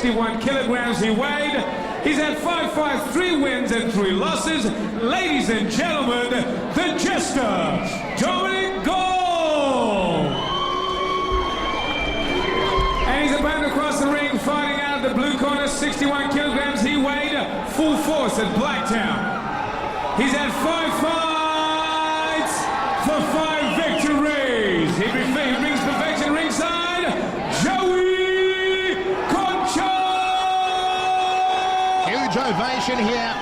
61 kilograms he weighed. He's had 5 fights, 3 wins and 3 losses. Ladies and gentlemen, the Jester, Dominic Gall. And he's about to cross the ring, fighting out of the blue corner, 61 kilograms he weighed, full force at Blacktown. He's had 5 fights for 5 victories. He brings perfection ringside, Joey Concha. Huge ovation here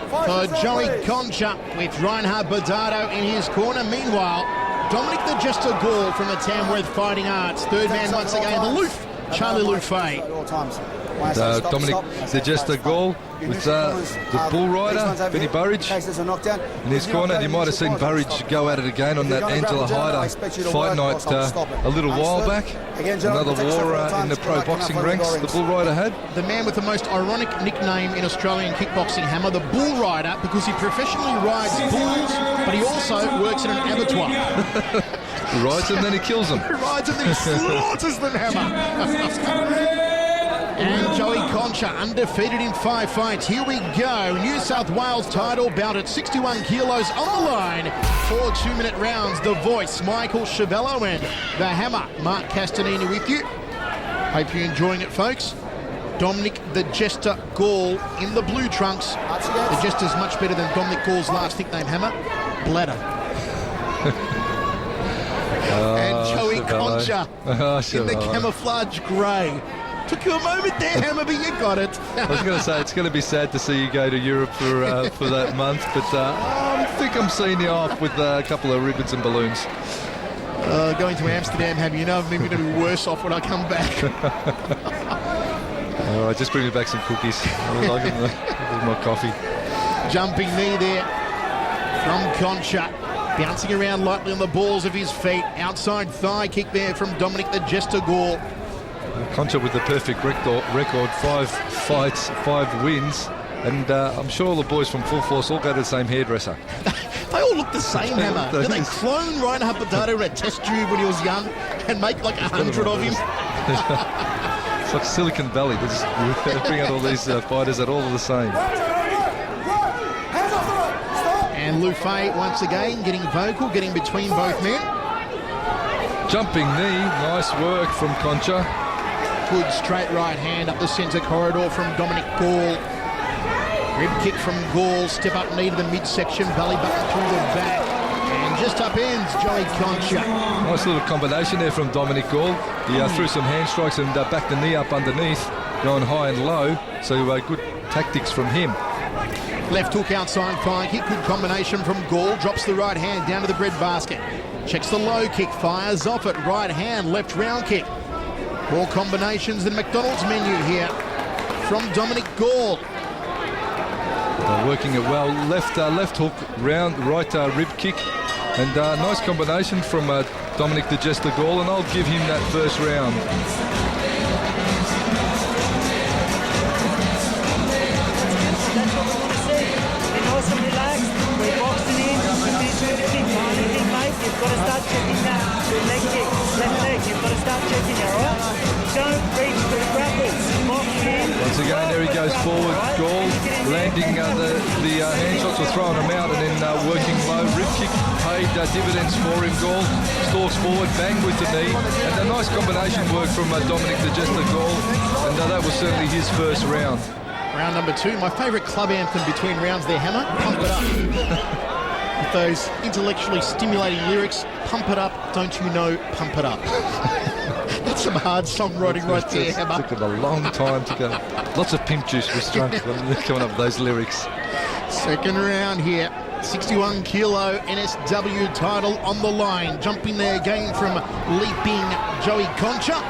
for Joey Concha with Reinhard Bordado in his corner. Meanwhile, Dominic the Jester Gall from the Tamworth Fighting Arts. Third man once again, the Loof, Charlie Loufay. Dominic the Jester Gall with the bull rider, Benny Burridge, in his corner. And you might have seen Burridge go at it again on that Angela Hyder fight night a little while back. Another war in the pro boxing ranks the bull rider had. The man with the most ironic nickname in Australian kickboxing, Hammer, the bull rider, because he professionally rides bulls, but he also works in an abattoir. He rides them, then he kills them. He rides them, then he slaughters them, Hammer. And Joey Concha, undefeated in 5 fights. Here we go. New South Wales title bout at 61 kilos on the line. 4 2-minute rounds. The Voice, Michael Chavello, and the Hammer, Mark Castanini with you. Hope you're enjoying it, folks. Dominic the Jester Gall in the blue trunks. The Jester's much better than Dominic Gall's last nickname, Hammer, Bladder. And Joey Concha in the camouflage grey. Took you a moment there, Hammer, but you got it. I was going to say, it's going to be sad to see you go to Europe for that month, but I think I'm seeing you off with a couple of ribbons and balloons. Going to Amsterdam, Hammer, you know I'm going to be worse off when I come back. All right, just bring me back some cookies. With my coffee. Jumping knee there from Concha. Bouncing around lightly on the balls of his feet. Outside thigh kick there from Dominic the Jester Gall. Concha with the perfect record, 5 fights, 5 wins, and I'm sure all the boys from Full Force all go to the same hairdresser. They all look the same, Hammer. Did they clone Reinhard Bordado in a test tube when he was young and make like 100 of him? It's like Silicon Valley. They just bring out all these fighters that all are the same. And Loufay once again getting vocal, getting between both men. Jumping knee, nice work from Concha. Good straight right hand up the centre corridor from Dominic Gall. Rib kick from Gall, step up knee to the midsection, belly button through the back. And just up ends Joey Concha. Nice little combination there from Dominic Gall. He threw some hand strikes and backed the knee up underneath, going high and low. So good tactics from him. Left hook outside thigh kick, good combination from Gall. Drops the right hand down to the bread basket. Checks the low kick, fires off it. Right hand, left round kick. More combinations than McDonald's menu here from Dominic Gall. They're working it well. Left hook, round, right rib kick. And nice combination from Dominic the Jester Gall, and I'll give him that first round. You've got to start checking that leg kick, left leg. You've got to start checking it, all right? Don't reach for the grapple. Once again, there he goes forward. Gall landing the hand shots were throwing him out, and then working low. Rib kick paid dividends for him. Gall stalks forward, bang with the knee, and a nice combination work from Dominic the Jester Gall, and that was certainly his first round. Round number 2, my favourite club anthem between rounds there, Hammer, Pump It Up. With those intellectually stimulating lyrics, pump it up, don't you know, pump it up. That's some hard songwriting right there, Hammer. It took a long time to go. Lots of pimp juice was drunk coming up with those lyrics. Second round here, 61 kilo NSW title on the line. Jumping there again from leaping Joey Concha.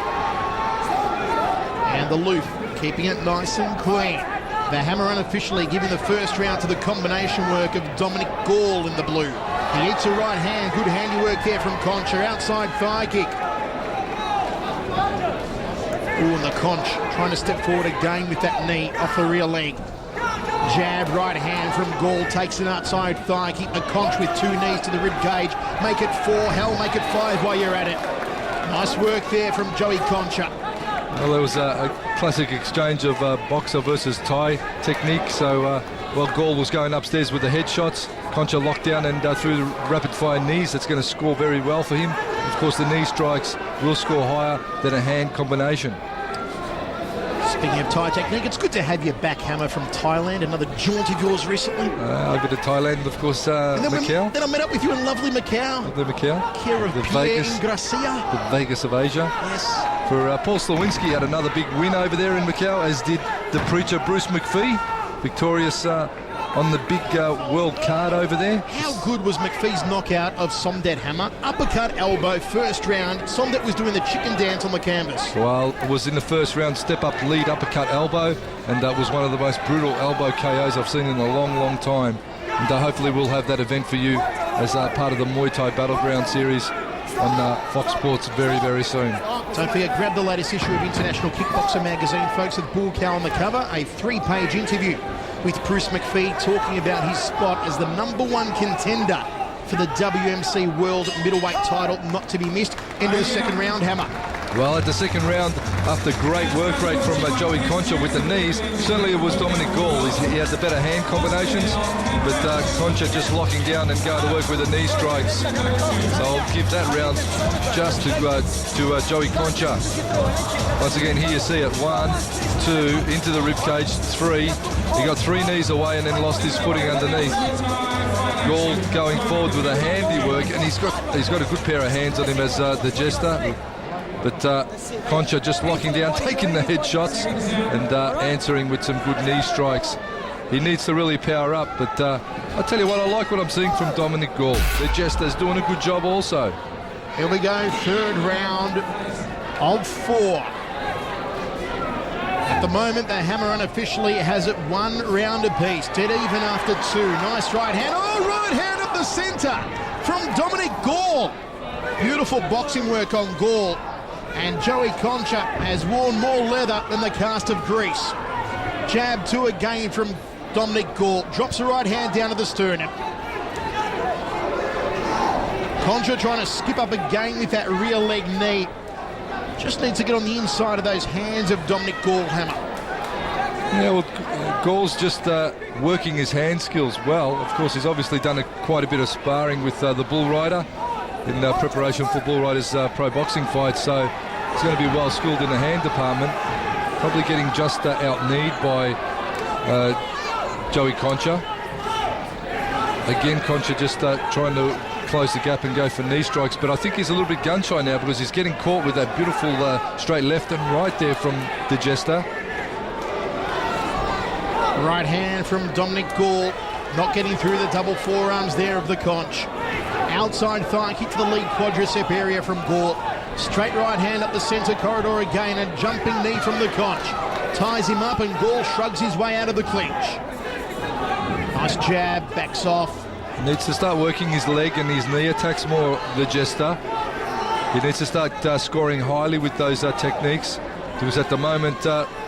And the Loof keeping it nice and clean. The Hammer unofficially giving the first round to the combination work of Dominic Gall in the blue. He hits a right hand, good handiwork there from Concha, outside thigh kick. Ooh, and the Conch trying to step forward again with that knee off the rear leg. Jab, right hand from Gall, takes an outside thigh kick. The Conch with 2 knees to the rib cage. Make it 4, hell, make it 5 while you're at it. Nice work there from Joey Concha. Well, there was a classic exchange of boxer versus Thai technique. So while Gall was going upstairs with the headshots, Concha locked down and threw the rapid-fire knees. That's going to score very well for him. Of course, the knee strikes will score higher than a hand combination. Speaking of Thai technique, it's good to have you back, Hammer, from Thailand. Another jaunt of yours recently. Over to Thailand, of course, Macau. Then I met up with you in lovely Macau. Lovely Macau. Care of the Pierre Vegas, Gracia. the Vegas of Asia. Yes. For Paul Slawinski had another big win over there in Macau, as did the preacher Bruce McPhee, victorious on the big world card over there. How good was McPhee's knockout of Somdet, Hammer? Uppercut elbow, first round. Somdet was doing the chicken dance on the canvas. Well, it was in the first round, step up lead, uppercut elbow, and that was one of the most brutal elbow KOs I've seen in a long, long time. And hopefully we'll have that event for you as part of the Muay Thai Battleground series on Fox Sports very, very soon. Don't forget, grab the latest issue of International Kickboxer magazine, folks, with Bull Cow on the cover. A 3-page interview with Bruce McPhee talking about his spot as the #1 contender for the WMC World Middleweight title, not to be missed. Into the second round, Hammer. Well, at the second round, after great work rate from Joey Concha with the knees, certainly it was Dominic Gall. He had the better hand combinations, but Concha just locking down and going to work with the knee strikes. So I'll give that round just to Joey Concha. Once again, here you see it. 1, 2, into the ribcage, 3. He got 3 knees away and then lost his footing underneath. Gall going forward with a handiwork, and he's got a good pair of hands on him as the Jester. But Concha just locking down, taking the headshots and answering with some good knee strikes. He needs to really power up, but I tell you what, I like what I'm seeing from Dominic Gall. The Jester's doing a good job also. Here we go, third round of 4. At the moment, the Hammer unofficially has it 1 round apiece. Dead even after 2. Nice right hand. Oh, right hand up the centre from Dominic Gall. Beautiful boxing work on Gall. And Joey Concha has worn more leather than the cast of grease. Jab 2 again from Dominic Gall. Drops the right hand down to the sternum. Concha trying to skip up again with that rear leg knee. Just needs to get on the inside of those hands of Dominic Gall, Hammer. Yeah, well, Gall's just working his hand skills well. Of course, he's obviously done quite a bit of sparring with the Bull Rider in preparation for Bull Rider's pro boxing fight, so he's going to be well skilled in the hand department. Probably getting just out-kneed by Joey Concha. Again, Concha just trying to close the gap and go for knee strikes, but I think he's a little bit gun-shy now because he's getting caught with that beautiful straight left and right there from the Jester. Right hand from Dominic Gall, not getting through the double forearms there of the Conch. Outside thigh kick to the lead quadricep area from Gall. Straight right hand up the centre corridor again, and jumping knee from the Conch. Ties him up and Gall shrugs his way out of the clinch. Nice jab, backs off. He needs to start working his leg and his knee attacks more, the Jester. He needs to start scoring highly with those techniques, because at the moment,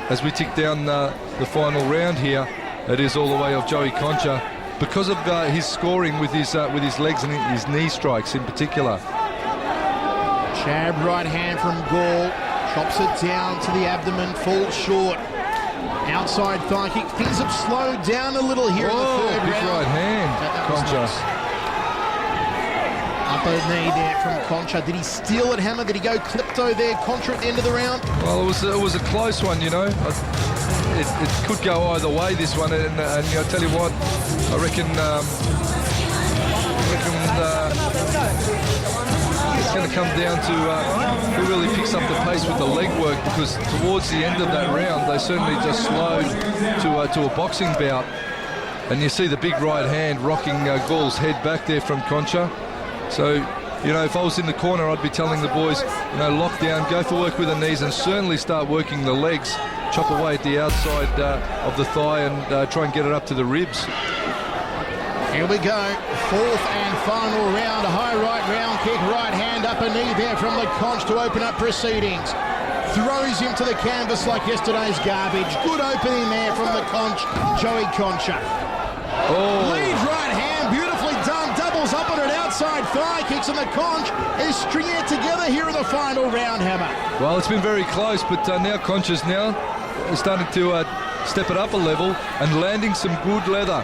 as we tick down the final round here, it is all the way of Joey Concha, because of his scoring with his legs and his knee strikes in particular. Jab right hand from Gall, chops it down to the abdomen, falls short. Outside thigh kick, things have slowed down a little here in the third big round. right hand, Concha. Nice. Upper knee there from Concha. Did he steal it, Hammer? Did he go klepto there, Concha, at the end of the round? Well, it was a close one, you know. It could go either way, this one, and I'll tell you what, I reckon it's going to come down to who really picks up the pace with the leg work, because towards the end of that round, they certainly just slowed to a boxing bout. And you see the big right hand rocking Gall's head back there from Concha. So, you know, if I was in the corner, I'd be telling the boys, you know, lock down, go for work with the knees, and certainly start working the legs. Chop away at the outside of the thigh and try and get it up to the ribs. Here we go, fourth and final round, a high right round kick, right hand, upper knee there from the Conch to open up proceedings. Throws him to the canvas like yesterday's garbage. Good opening there from the Conch, Joey Concha. Oh. Lead right hand, beautifully done, doubles up on an outside thigh high kicks, and the Conch is stringing it together here in the final round, Hammer. Well, it's been very close, but now Concha's now starting to step it up a level and landing some good leather,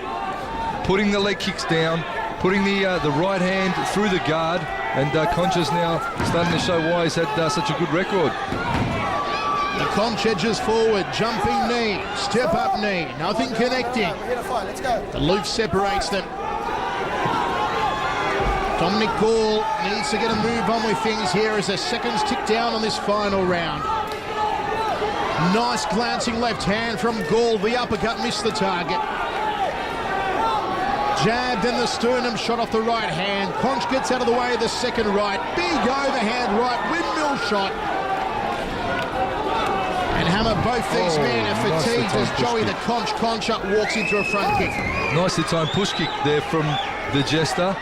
putting the leg kicks down, putting the right hand through the guard, and Concha's now starting to show why he's had such a good record. The Conch edges forward, jumping knee, step up knee, nothing connecting. The loop separates them. Dominic Gall needs to get a move on with things here as the seconds tick down on this final round. Nice glancing left hand from Gall. The uppercut missed the target. Jabbed in the sternum, shot off the right hand. Conch gets out of the way of the second right. Big overhand right, windmill shot. And Hammer, both these men are fatigued as Joey the Concha walks into a front kick. Nicely timed push kick there from the Jester.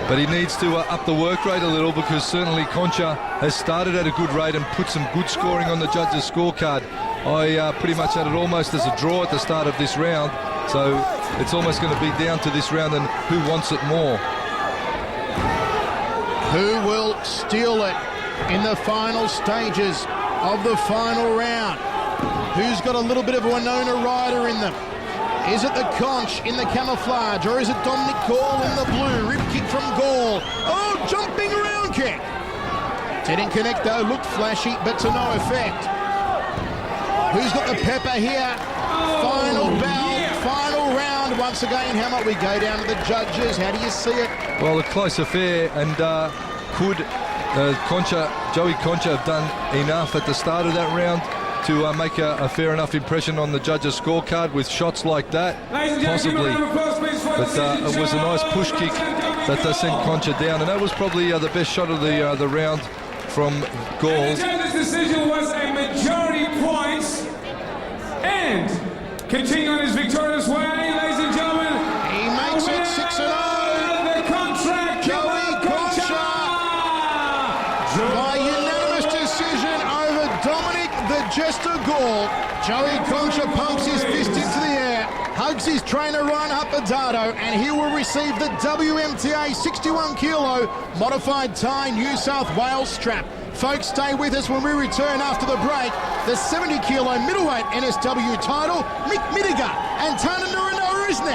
But he needs to up the work rate a little, because certainly Concha has started at a good rate and put some good scoring on the judges' scorecard. I pretty much had it almost as a draw at the start of this round, so it's almost going to be down to this round and who wants it more. Who will steal it in the final stages of the final round? Who's got a little bit of a Winona Ryder in them? Is it the Conch in the camouflage, or is it Dominic Gall in the blue? Rib kick from Gall. Oh, jumping around kick. Didn't connect though, looked flashy, but to no effect. Who's got the pepper here? Final bout, final round. Once again, Hammer, we go down to the judges. How do you see it? Well, a close affair, and could Joey Concha have done enough at the start of that round to make a fair enough impression on the judges' scorecard with shots like that? Possibly. But it was a nice push kick that sent Concha down, and that was probably the best shot of the round from Gall. The judges' decision was a majority points, and continuing on his victorious way, ladies and gentlemen, he makes it 6-0. The contract, Joey Concha, by unanimous decision over Dominic the Jester Gall. Joey Concha pumps his fist into the air, hugs his trainer Ryan Huppadado, and he will receive the WMTA 61 kilo modified Thai New South Wales strap. Folks, stay with us when we return after the break. The 70 kilo middleweight NSW title, Mick Midiga and Tana Nuranoa is next.